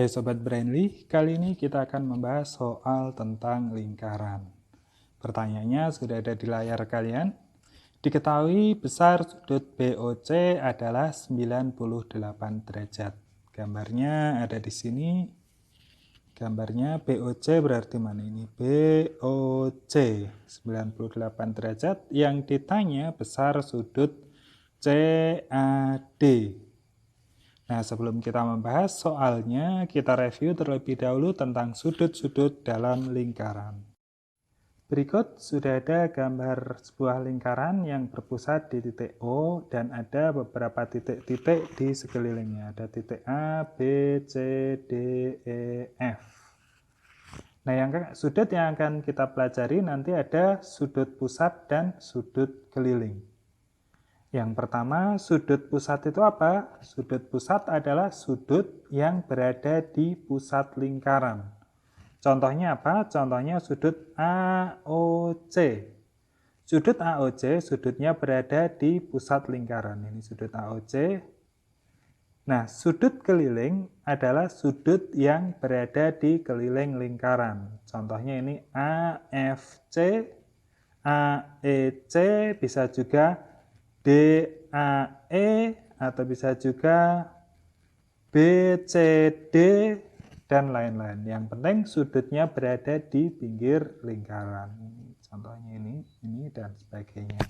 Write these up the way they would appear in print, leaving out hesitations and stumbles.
Hai Sobat Brainly, kali ini kita akan membahas soal tentang lingkaran. Pertanyaannya sudah ada di layar kalian. Diketahui besar sudut BOC adalah 98 derajat. Gambarnya ada di sini. Gambarnya BOC berarti mana ini? BOC 98 derajat. Yang ditanya besar sudut CAD. Nah, sebelum kita membahas soalnya, kita review terlebih dahulu tentang sudut-sudut dalam lingkaran. Berikut sudah ada gambar sebuah lingkaran yang berpusat di titik O dan ada beberapa titik-titik di sekelilingnya. Ada titik A, B, C, D, E, F. Nah, sudut yang akan kita pelajari nanti ada sudut pusat dan sudut keliling. Yang pertama, sudut pusat itu apa? Sudut pusat adalah sudut yang berada di pusat lingkaran. Contohnya apa? Contohnya sudut AOC. Sudut AOC, sudutnya berada di pusat lingkaran. Ini sudut AOC. Nah, sudut keliling adalah sudut yang berada di keliling lingkaran. Contohnya ini AFC, AEC, bisa juga DAE atau bisa juga BCD dan lain-lain. Yang penting sudutnya berada di pinggir lingkaran. Contohnya ini dan sebagainya.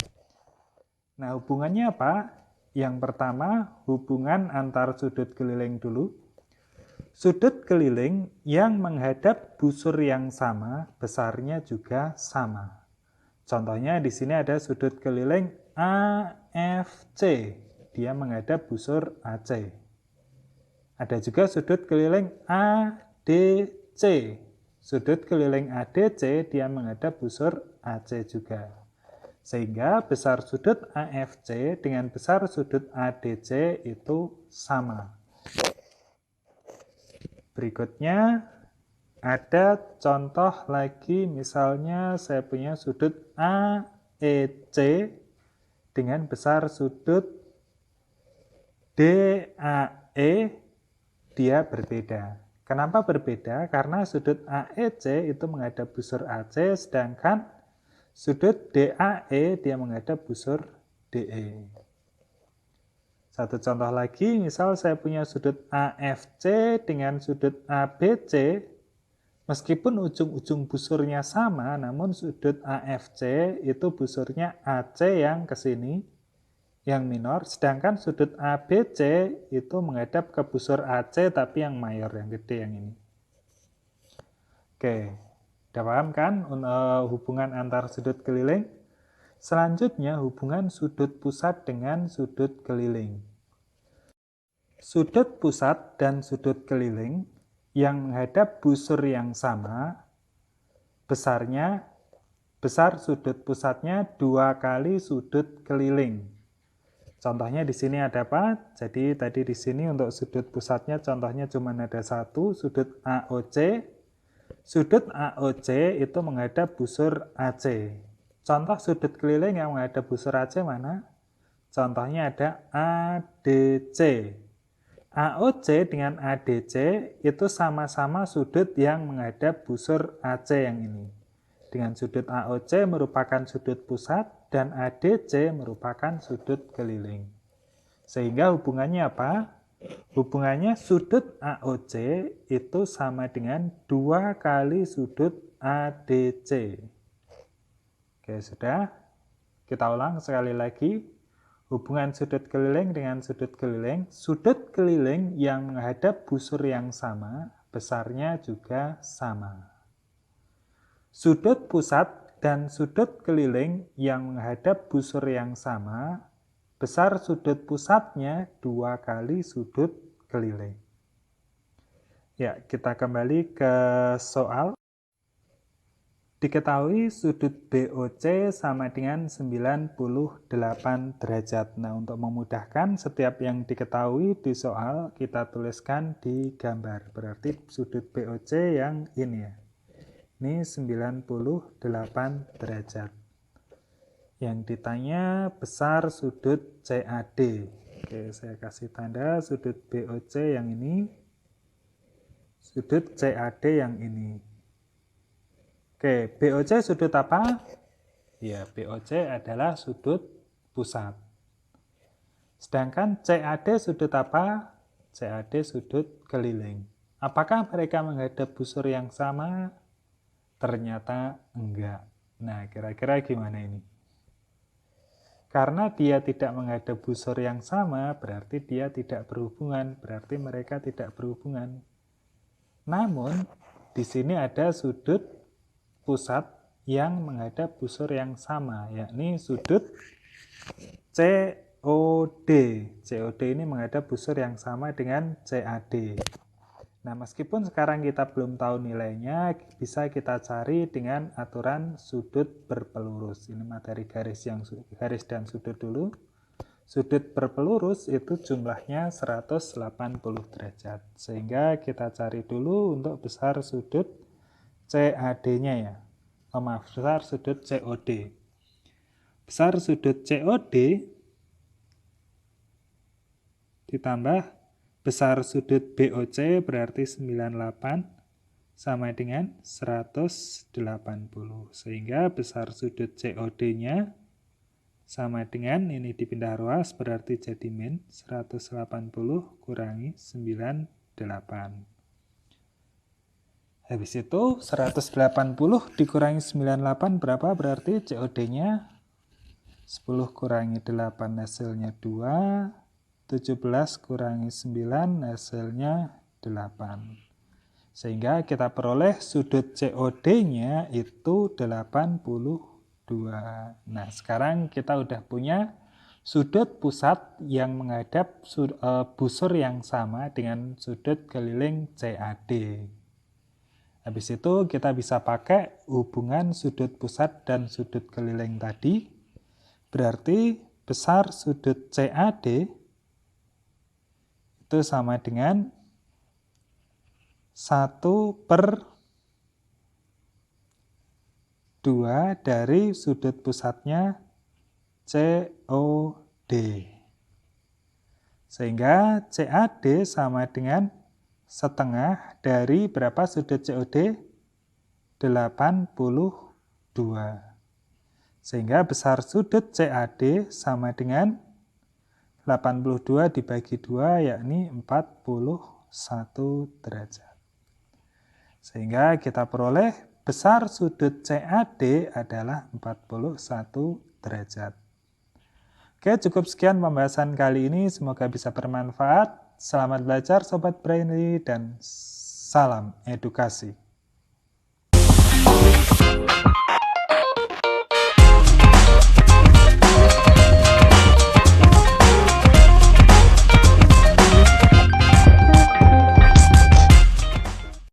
Nah, hubungannya apa? Yang pertama, hubungan antar sudut keliling dulu. Sudut keliling yang menghadap busur yang sama, besarnya juga sama. Contohnya di sini ada sudut keliling AFC, dia menghadap busur AC. Ada juga sudut keliling ADC. Sudut keliling ADC dia menghadap busur AC juga. Sehingga besar sudut AFC dengan besar sudut ADC itu sama. Berikutnya ada contoh lagi, misalnya saya punya sudut AEC dengan besar sudut DAE, dia berbeda. Kenapa berbeda? Karena sudut AEC itu menghadap busur AC, sedangkan sudut DAE dia menghadap busur DE. Satu contoh lagi, misal saya punya sudut AFC dengan sudut ABC, meskipun ujung-ujung busurnya sama, namun sudut AFC itu busurnya AC yang ke sini, yang minor, sedangkan sudut ABC itu menghadap ke busur AC tapi yang mayor, yang gede yang ini. Oke, udah paham kan hubungan antar sudut keliling? Selanjutnya hubungan sudut pusat dengan sudut keliling. Sudut pusat dan sudut keliling yang menghadap busur yang sama, besar sudut pusatnya 2 kali sudut keliling. Contohnya di sini ada apa? Jadi tadi di sini untuk sudut pusatnya contohnya cuma ada 1, sudut AOC. Sudut AOC itu menghadap busur AC. Contoh sudut keliling yang menghadap busur AC mana? Contohnya ada ADC. AOC dengan ADC itu sama-sama sudut yang menghadap busur AC yang ini. Dengan sudut AOC merupakan sudut pusat dan ADC merupakan sudut keliling. Sehingga hubungannya apa? Hubungannya sudut AOC itu sama dengan 2 kali sudut ADC. Oke, sudah. Kita ulang sekali lagi. Hubungan sudut keliling dengan sudut keliling yang menghadap busur yang sama, besarnya juga sama. Sudut pusat dan sudut keliling yang menghadap busur yang sama, besar sudut pusatnya 2 kali sudut keliling. Ya, kita kembali ke soal. Diketahui sudut BOC sama dengan 98 derajat. Nah, untuk memudahkan setiap yang diketahui di soal kita tuliskan di gambar. Berarti sudut BOC yang ini ya. Ini 98 derajat. Yang ditanya besar sudut CAD. Oke, saya kasih tanda sudut BOC yang ini. Sudut CAD yang ini. Oke, BOC sudut apa? Ya, BOC adalah sudut pusat. Sedangkan CAD sudut apa? CAD sudut keliling. Apakah mereka menghadap busur yang sama? Ternyata enggak. Nah, kira-kira gimana ini? Karena dia tidak menghadap busur yang sama, berarti dia tidak berhubungan, berarti mereka tidak berhubungan. Namun, di sini ada sudut pusat yang menghadap busur yang sama, yakni sudut COD. COD ini menghadap busur yang sama dengan CAD. Nah, meskipun sekarang kita belum tahu nilainya, bisa kita cari dengan aturan sudut berpelurus. Ini materi garis dan sudut dulu. Sudut berpelurus itu jumlahnya 180 derajat. Sehingga kita cari dulu untuk besar sudut CAD-nya ya. Maaf, besar sudut COD. Besar sudut COD ditambah besar sudut BOC berarti 98 sama dengan 180. Sehingga besar sudut COD-nya sama dengan, ini dipindah ruas berarti jadi min 180 kurangi 98. Habis itu 180 dikurangi 98 berapa? Berarti COD-nya 10 kurangi 8 hasilnya 2. 17 kurangi 9 hasilnya 8. Sehingga kita peroleh sudut COD-nya itu 82. Nah, sekarang kita udah punya sudut pusat yang menghadap busur yang sama dengan sudut keliling CAD. Habis itu kita bisa pakai hubungan sudut pusat dan sudut keliling tadi. Berarti besar sudut CAD itu sama dengan 1/2 dari sudut pusatnya COD. Sehingga CAD sama dengan setengah dari berapa sudut COD? 82. Sehingga besar sudut CAD sama dengan 82 dibagi 2 yakni 41 derajat. Sehingga kita peroleh besar sudut CAD adalah 41 derajat. Oke, cukup sekian pembahasan kali ini. Semoga bisa bermanfaat. Selamat belajar Sobat Brainly dan salam edukasi.